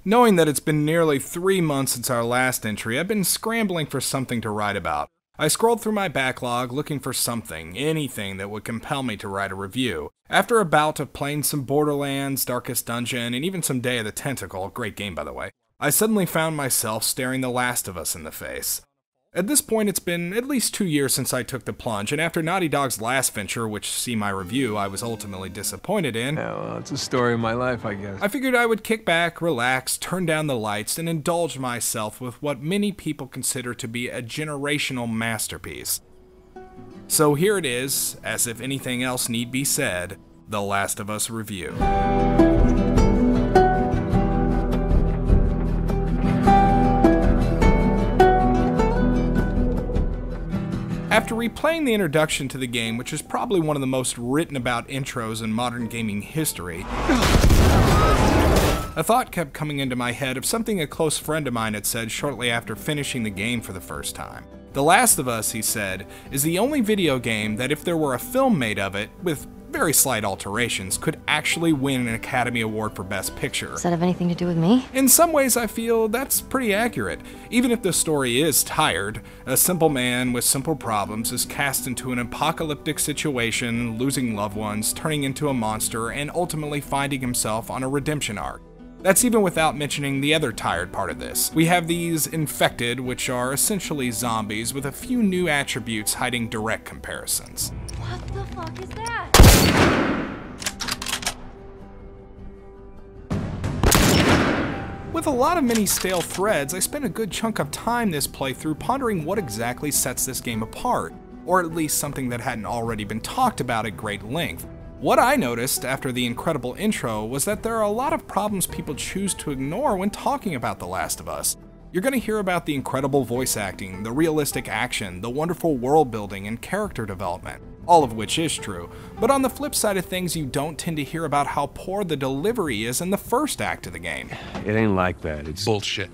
Knowing that it's been nearly 3 months since our last entry, I've been scrambling for something to write about. I scrolled through my backlog looking for something, anything that would compel me to write a review. After a bout of playing some Borderlands, Darkest Dungeon, and even some Day of the Tentacle, great game by the way, I suddenly found myself staring The Last of Us in the face. At this point, it's been at least 2 years since I took the plunge, and after Naughty Dog's last venture, which, see my review, I was ultimately disappointed in, Yeah, well, it's a story of my life, I guess. I figured I would kick back, relax, turn down the lights, and indulge myself with what many people consider to be a generational masterpiece. So here it is, as if anything else need be said, The Last of Us review. After replaying the introduction to the game, which is probably one of the most written about intros in modern gaming history, a thought kept coming into my head of something a close friend of mine had said shortly after finishing the game for the first time. The Last of Us, he said, is the only video game that if there were a film made of it, with very slight alterations, could actually win an Academy Award for Best Picture. Does that have anything to do with me? In some ways, I feel that's pretty accurate. Even if the story is tired, a simple man with simple problems is cast into an apocalyptic situation, losing loved ones, turning into a monster, and ultimately finding himself on a redemption arc. That's even without mentioning the other tired part of this. We have these infected, which are essentially zombies with a few new attributes hiding direct comparisons. What the fuck is that? With a lot of many stale threads, I spent a good chunk of time this playthrough pondering what exactly sets this game apart, or at least something that hadn't already been talked about at great length. What I noticed after the incredible intro was that there are a lot of problems people choose to ignore when talking about The Last of Us. You're going to hear about the incredible voice acting, the realistic action, the wonderful world building, and character development, all of which is true. But on the flip side of things, you don't tend to hear about how poor the delivery is in the first act of the game. It ain't like that. It's bullshit.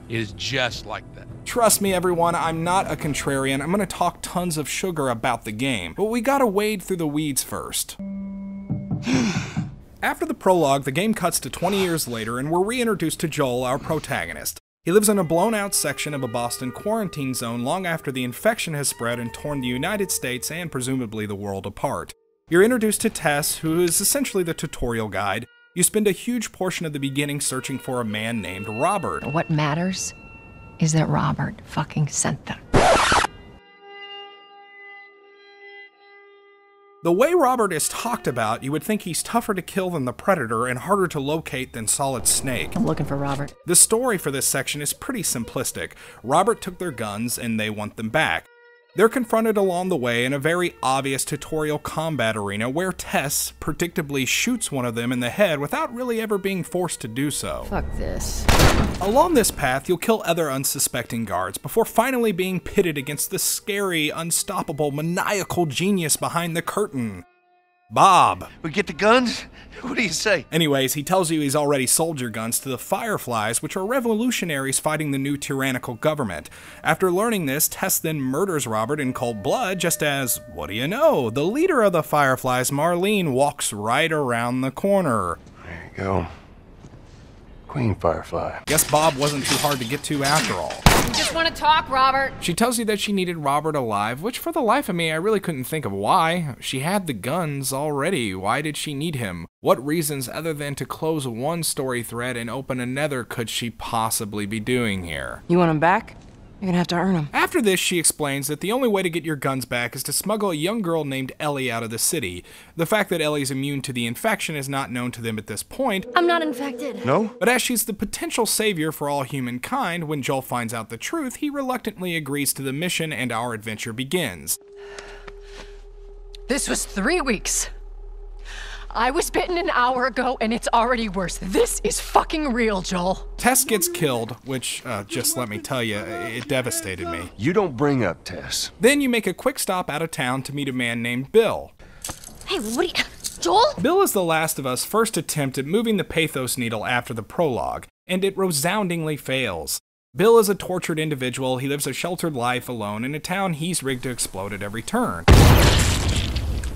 It is just like that. Trust me everyone, I'm not a contrarian. I'm going to talk tons of sugar about the game, but we gotta wade through the weeds first. After the prologue, the game cuts to 20 years later and we're reintroduced to Joel, our protagonist. He lives in a blown-out section of a Boston quarantine zone long after the infection has spread and torn the United States and presumably the world apart. You're introduced to Tess, who is essentially the tutorial guide. You spend a huge portion of the beginning searching for a man named Robert. What matters is that Robert fucking sent them. The way Robert is talked about, you would think he's tougher to kill than the Predator and harder to locate than Solid Snake. I'm looking for Robert. The story for this section is pretty simplistic. Robert took their guns and they want them back. They're confronted along the way in a very obvious tutorial combat arena where Tess predictably shoots one of them in the head without really ever being forced to do so. Fuck this. Along this path, you'll kill other unsuspecting guards before finally being pitted against the scary, unstoppable, maniacal genius behind the curtain, Bob. We get the guns? What do you say? Anyways, he tells you he's already sold your guns to the Fireflies, which are revolutionaries fighting the new tyrannical government. After learning this, Tess then murders Robert in cold blood, just as, what do you know, the leader of the Fireflies, Marlene, walks right around the corner. There you go. Queen Firefly. Guess Bob wasn't too hard to get to after all. We just want to talk, Robert. She tells you that she needed Robert alive, which for the life of me, I really couldn't think of why. She had the guns already. Why did she need him? What reasons other than to close one story thread and open another could she possibly be doing here? You want him back? You're gonna have to earn him. After this, she explains that the only way to get your guns back is to smuggle a young girl named Ellie out of the city. The fact that Ellie's immune to the infection is not known to them at this point. I'm not infected. No? But as she's the potential savior for all humankind, when Joel finds out the truth, he reluctantly agrees to the mission and our adventure begins. This was 3 weeks. I was bitten an hour ago, and it's already worse. This is fucking real, Joel. Tess gets killed, which, just let me tell you, it devastated me. You don't bring up Tess. Then you make a quick stop out of town to meet a man named Bill. Hey, what are you... Joel? Bill is The Last of Us' first attempt at moving the pathos needle after the prologue, and it resoundingly fails. Bill is a tortured individual. He lives a sheltered life alone in a town he's rigged to explode at every turn.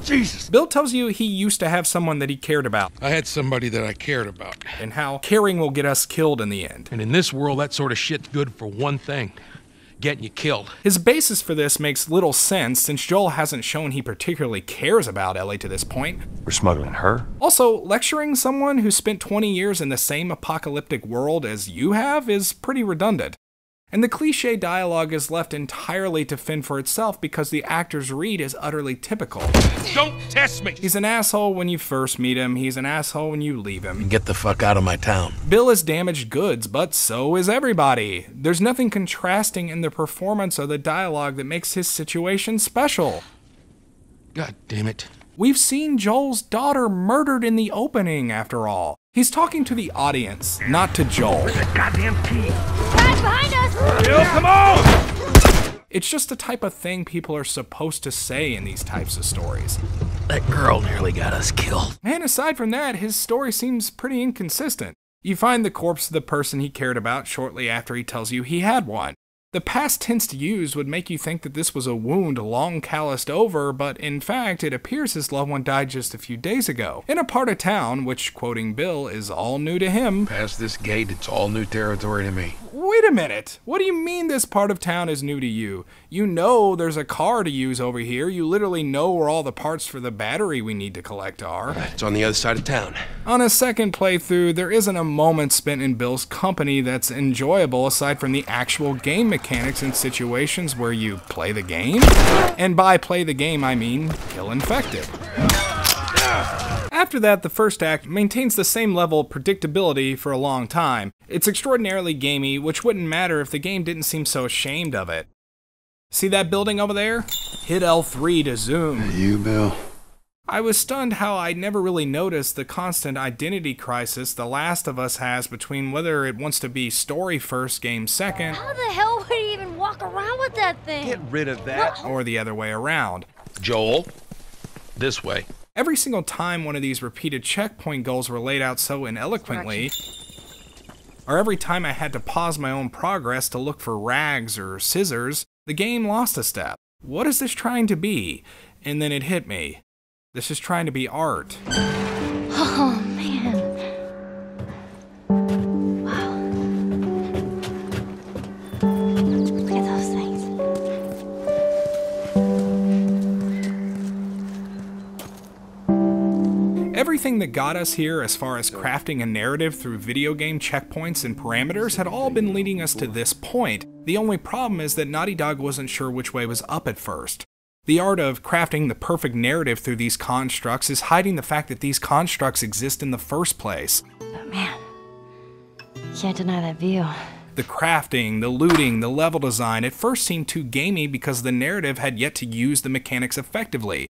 Jesus! Bill tells you he used to have someone that he cared about, I had somebody that I cared about. and how caring will get us killed in the end. And in this world, that sort of shit's good for one thing. Getting you killed. His basis for this makes little sense since Joel hasn't shown he particularly cares about Ellie to this point. We're smuggling her? Also, lecturing someone who spent 20 years in the same apocalyptic world as you have is pretty redundant. And the cliche dialogue is left entirely to fend for itself because the actor's read is utterly typical. Don't test me! He's an asshole when you first meet him, he's an asshole when you leave him. Get the fuck out of my town. Bill is damaged goods, but so is everybody. There's nothing contrasting in the performance or the dialogue that makes his situation special. God damn it. We've seen Joel's daughter murdered in the opening, after all. He's talking to the audience, not to Joel. Goddamn key. Guys, behind us! Bill, come on! It's just the type of thing people are supposed to say in these types of stories. That girl nearly got us killed. And aside from that, his story seems pretty inconsistent. You find the corpse of the person he cared about shortly after he tells you he had one. The past tense to use would make you think that this was a wound long calloused over, but in fact, it appears his loved one died just a few days ago, in a part of town which, quoting Bill, is all new to him. Past this gate, it's all new territory to me. Wait a minute, what do you mean this part of town is new to you? You know there's a car to use over here, you literally know where all the parts for the battery we need to collect are. It's on the other side of town. On a second playthrough, there isn't a moment spent in Bill's company that's enjoyable aside from the actual game mechanics and situations where you play the game. And by play the game, I mean kill infected. After that, the first act maintains the same level of predictability for a long time. It's extraordinarily gamey, which wouldn't matter if the game didn't seem so ashamed of it. See that building over there? Hit L3 to zoom. You, Bill? I was stunned how I never really noticed the constant identity crisis The Last of Us has between whether it wants to be story first, game second, How the hell would he even walk around with that thing? Get rid of that. or the other way around. Joel, this way. Every single time one of these repeated checkpoint goals were laid out so ineloquently, or every time I had to pause my own progress to look for rags or scissors, the game lost a step. What is this trying to be? And then it hit me. This is trying to be art. Oh, man. Wow. Look at those things. Everything that got us here as far as crafting a narrative through video game checkpoints and parameters had all been leading us to this point. The only problem is that Naughty Dog wasn't sure which way was up at first. The art of crafting the perfect narrative through these constructs is hiding the fact that these constructs exist in the first place. But man, can't deny that view. The crafting, the looting, the level design at first seemed too gamey because the narrative had yet to use the mechanics effectively.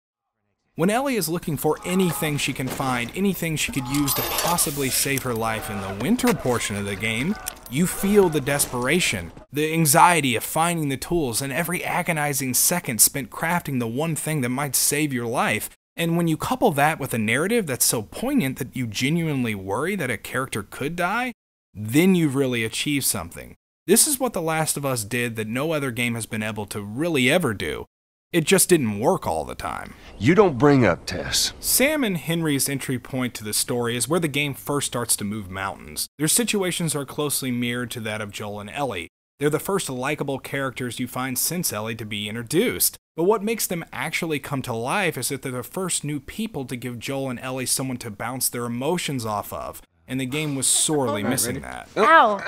When Ellie is looking for anything she can find, anything she could use to possibly save her life in the winter portion of the game, you feel the desperation, the anxiety of finding the tools, and every agonizing second spent crafting the one thing that might save your life. And when you couple that with a narrative that's so poignant that you genuinely worry that a character could die, then you've really achieved something. This is what The Last of Us did that no other game has been able to really ever do. It just didn't work all the time. You don't bring up Tess. Sam and Henry's entry point to the story is where the game first starts to move mountains. Their situations are closely mirrored to that of Joel and Ellie. They're the first likable characters you find since Ellie to be introduced. But what makes them actually come to life is that they're the first new people to give Joel and Ellie someone to bounce their emotions off of. And the game was sorely missing that. Ow!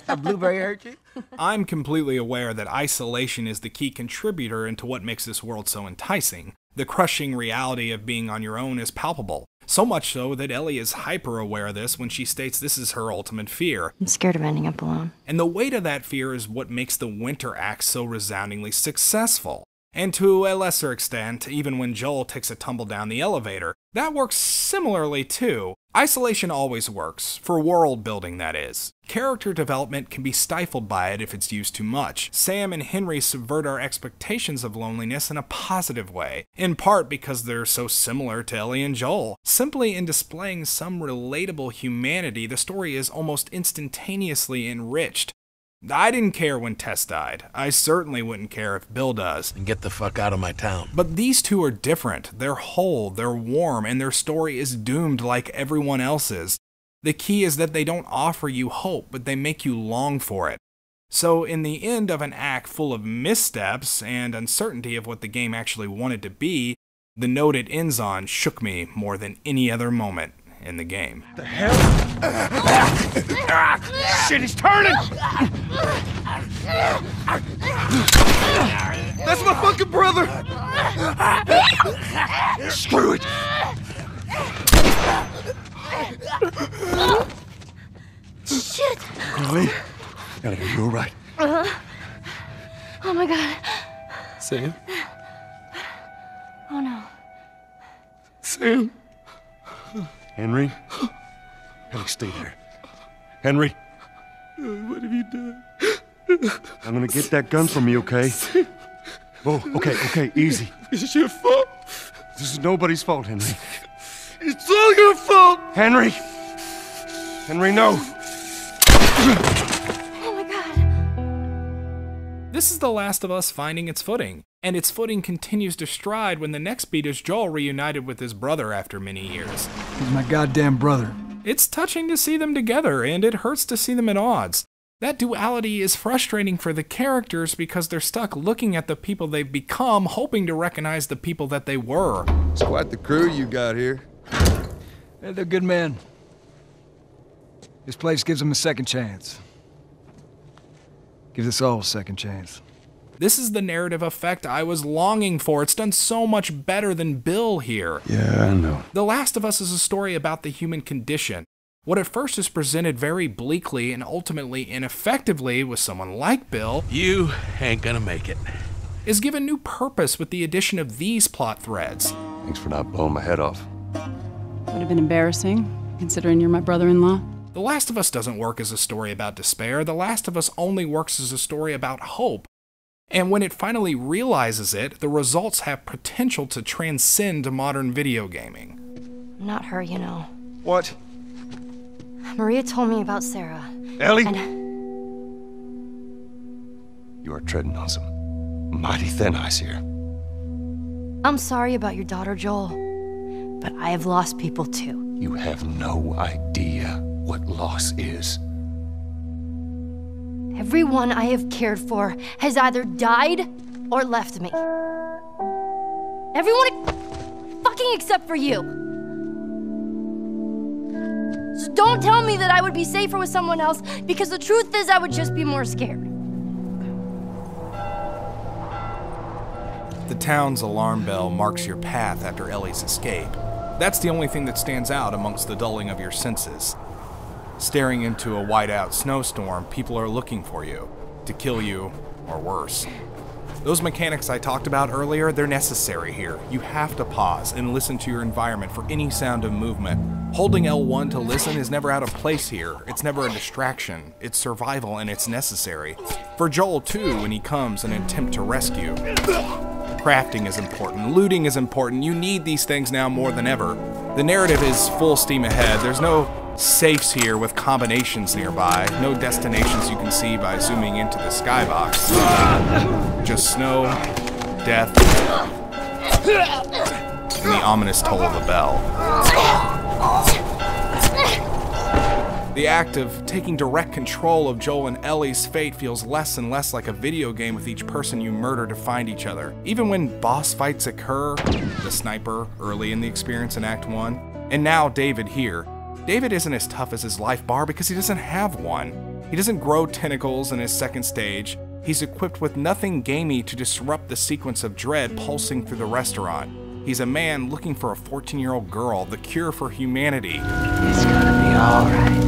A blueberry hurt you? I'm completely aware that isolation is the key contributor into what makes this world so enticing. The crushing reality of being on your own is palpable. So much so that Ellie is hyper-aware of this when she states this is her ultimate fear. I'm scared of ending up alone. And the weight of that fear is what makes the winter act so resoundingly successful. And to a lesser extent, even when Joel takes a tumble down the elevator, that works similarly too. Isolation always works, for world building that is. Character development can be stifled by it if it's used too much. Sam and Henry subvert our expectations of loneliness in a positive way, in part because they're so similar to Ellie and Joel. Simply in displaying some relatable humanity, the story is almost instantaneously enriched. I didn't care when Tess died. I certainly wouldn't care if Bill does. And get the fuck out of my town. But these two are different. They're whole, they're warm, and their story is doomed like everyone else's. The key is that they don't offer you hope, but they make you long for it. So in the end of an act full of missteps and uncertainty of what the game actually wanted to be, the note it ends on shook me more than any other moment in the game. The hell? Shit, he's turning! That's my fucking brother! Screw it! Shit! Ellie? Ellie, are you alright? Oh my god. Sam? Oh no. Sam? Henry? Ellie, stay there. Henry? What have you done? I'm gonna get that gun from you, okay? Oh, okay, easy. It's your fault. This is nobody's fault, Henry. It's all your fault! Henry! Henry, no! Oh my god. This is The Last of Us finding its footing, and its footing continues to stride when the next beat is Joel reunited with his brother after many years. He's my goddamn brother. It's touching to see them together, and it hurts to see them at odds. That duality is frustrating for the characters because they're stuck looking at the people they've become, hoping to recognize the people that they were. It's quite the crew you got here. Hey, they're good men. This place gives them a second chance. Gives us all a second chance. This is the narrative effect I was longing for. It's done so much better than Bill here. Yeah, I know. The Last of Us is a story about the human condition. What at first is presented very bleakly and ultimately ineffectively with someone like Bill, You ain't gonna make it. is given new purpose with the addition of these plot threads. Thanks for not blowing my head off. Would have been embarrassing, considering you're my brother-in-law. The Last of Us doesn't work as a story about despair. The Last of Us only works as a story about hope. And when it finally realizes it, the results have potential to transcend modern video gaming. Not her, you know. What? Maria told me about Sarah. Ellie? And You are treading on some mighty thin ice here. I'm sorry about your daughter, Joel. But I have lost people too. You have no idea what loss is. Everyone I have cared for has either died or left me. Everyone fucking except for you. So don't tell me that I would be safer with someone else, because the truth is I would just be more scared. The town's alarm bell marks your path after Ellie's escape. That's the only thing that stands out amongst the dulling of your senses. Staring into a whiteout snowstorm, people are looking for you, to kill you, or worse. Those mechanics I talked about earlier, they're necessary here. You have to pause and listen to your environment for any sound of movement. Holding L1 to listen is never out of place here. It's never a distraction. It's survival and it's necessary. For Joel too, when he comes in an attempt to rescue. Crafting is important, looting is important. You need these things now more than ever. The narrative is full steam ahead. There's no safes here with combinations nearby, no destinations you can see by zooming into the skybox. Just snow, death, and the ominous toll of a bell. The act of taking direct control of Joel and Ellie's fate feels less and less like a video game with each person you murder to find each other. Even when boss fights occur, the sniper early in the experience in Act 1, and now David here. David isn't as tough as his life bar because he doesn't have one. He doesn't grow tentacles in his second stage. He's equipped with nothing gamey to disrupt the sequence of dread pulsing through the restaurant. He's a man looking for a 14-year-old girl, the cure for humanity. It's gonna be alright.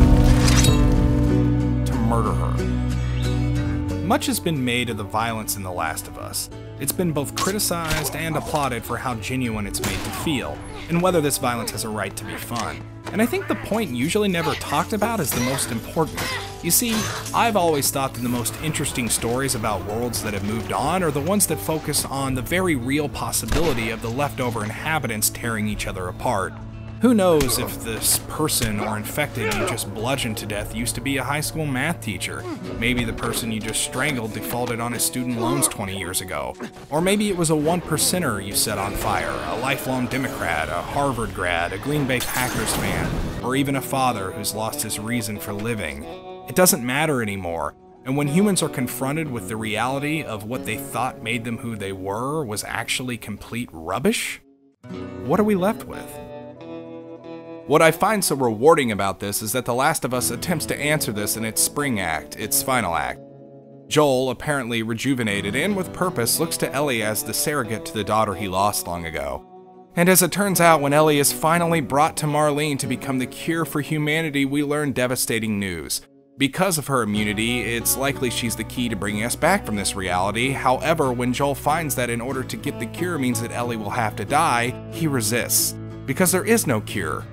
To murder her. Much has been made of the violence in The Last of Us. It's been both criticized and applauded for how genuine it's made to feel, and whether this violence has a right to be fun. And I think the point usually never talked about is the most important. You see, I've always thought that the most interesting stories about worlds that have moved on are the ones that focus on the very real possibility of the leftover inhabitants tearing each other apart. Who knows if this person or infected you just bludgeoned to death used to be a high school math teacher. Maybe the person you just strangled defaulted on his student loans 20 years ago. Or maybe it was a 1%er you set on fire, a lifelong Democrat, a Harvard grad, a Green Bay Packers fan, or even a father who's lost his reason for living. It doesn't matter anymore. And when humans are confronted with the reality of what they thought made them who they were was actually complete rubbish, what are we left with? What I find so rewarding about this is that The Last of Us attempts to answer this in its spring act, its final act. Joel, apparently rejuvenated and with purpose, looks to Ellie as the surrogate to the daughter he lost long ago. And as it turns out, when Ellie is finally brought to Marlene to become the cure for humanity, we learn devastating news. Because of her immunity, it's likely she's the key to bringing us back from this reality. However, when Joel finds that in order to get the cure means that Ellie will have to die, he resists. Because there is no cure.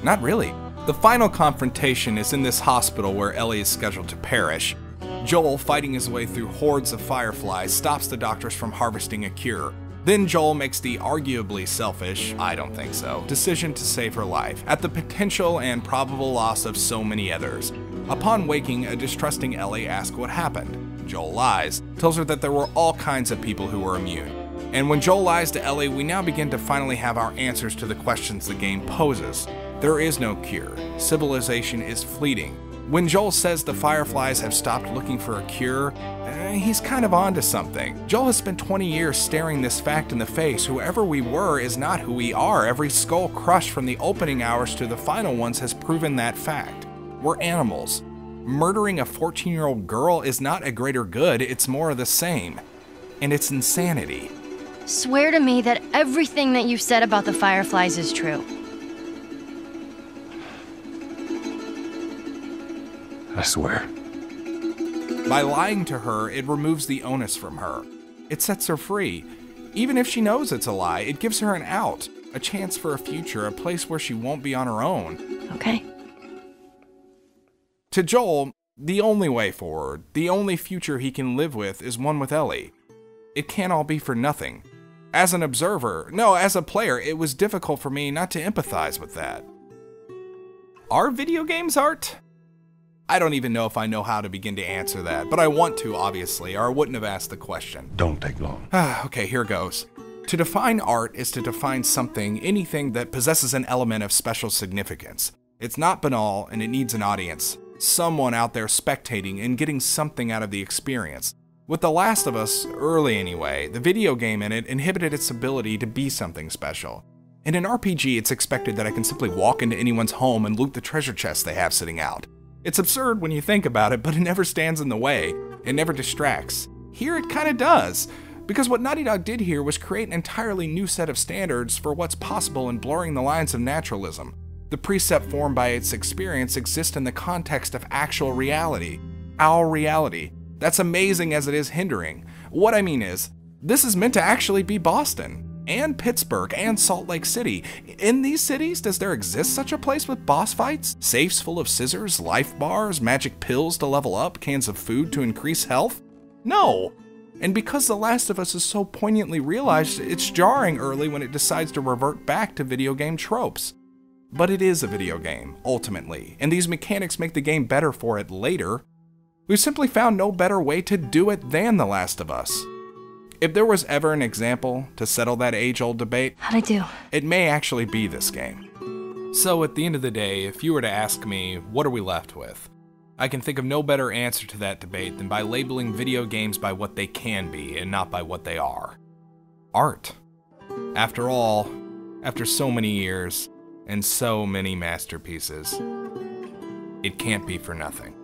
Not really. The final confrontation is in this hospital where Ellie is scheduled to perish. Joel, fighting his way through hordes of fireflies, stops the doctors from harvesting a cure. Then Joel makes the arguably selfish, I don't think so, decision to save her life, at the potential and probable loss of so many others. Upon waking, a distrusting Ellie asks what happened. Joel lies, tells her that there were all kinds of people who were immune. And when Joel lies to Ellie, we now begin to finally have our answers to the questions the game poses. There is no cure. Civilization is fleeting. When Joel says the Fireflies have stopped looking for a cure, he's kind of onto something. Joel has spent 20 years staring this fact in the face. Whoever we were is not who we are. Every skull crushed from the opening hours to the final ones has proven that fact. We're animals. Murdering a 14-year-old girl is not a greater good, it's more of the same. And it's insanity. Swear to me that everything that you've said about the Fireflies is true. I swear. By lying to her, it removes the onus from her. It sets her free. Even if she knows it's a lie, it gives her an out, a chance for a future, a place where she won't be on her own. Okay. To Joel, the only way forward, the only future he can live with is one with Ellie. It can't all be for nothing. As an observer, no, as a player, it was difficult for me not to empathize with that. Are video games art? I don't even know if I know how to begin to answer that, but I want to, obviously, or I wouldn't have asked the question. Don't take long. Okay, here goes. To define art is to define something, anything that possesses an element of special significance. It's not banal, and it needs an audience. Someone out there spectating and getting something out of the experience. With The Last of Us, early anyway, the video game in it inhibited its ability to be something special. In an RPG, it's expected that I can simply walk into anyone's home and loot the treasure chests they have sitting out. It's absurd when you think about it, but it never stands in the way. It never distracts. Here it kinda does, because what Naughty Dog did here was create an entirely new set of standards for what's possible in blurring the lines of naturalism. The precept formed by its experience exists in the context of actual reality. Our reality. That's amazing as it is hindering. What I mean is, this is meant to actually be Boston, and Pittsburgh, and Salt Lake City. In these cities, does there exist such a place with boss fights? Safes full of scissors, life bars, magic pills to level up, cans of food to increase health? No! And because The Last of Us is so poignantly realized, it's jarring early when it decides to revert back to video game tropes. But it is a video game, ultimately, and these mechanics make the game better for it later. We've simply found no better way to do it than The Last of Us. If there was ever an example to settle that age-old debate, How'd I do? It may actually be this game. So at the end of the day, if you were to ask me, what are we left with? I can think of no better answer to that debate than by labeling video games by what they can be and not by what they are. Art. After all, after so many years and so many masterpieces, it can't be for nothing.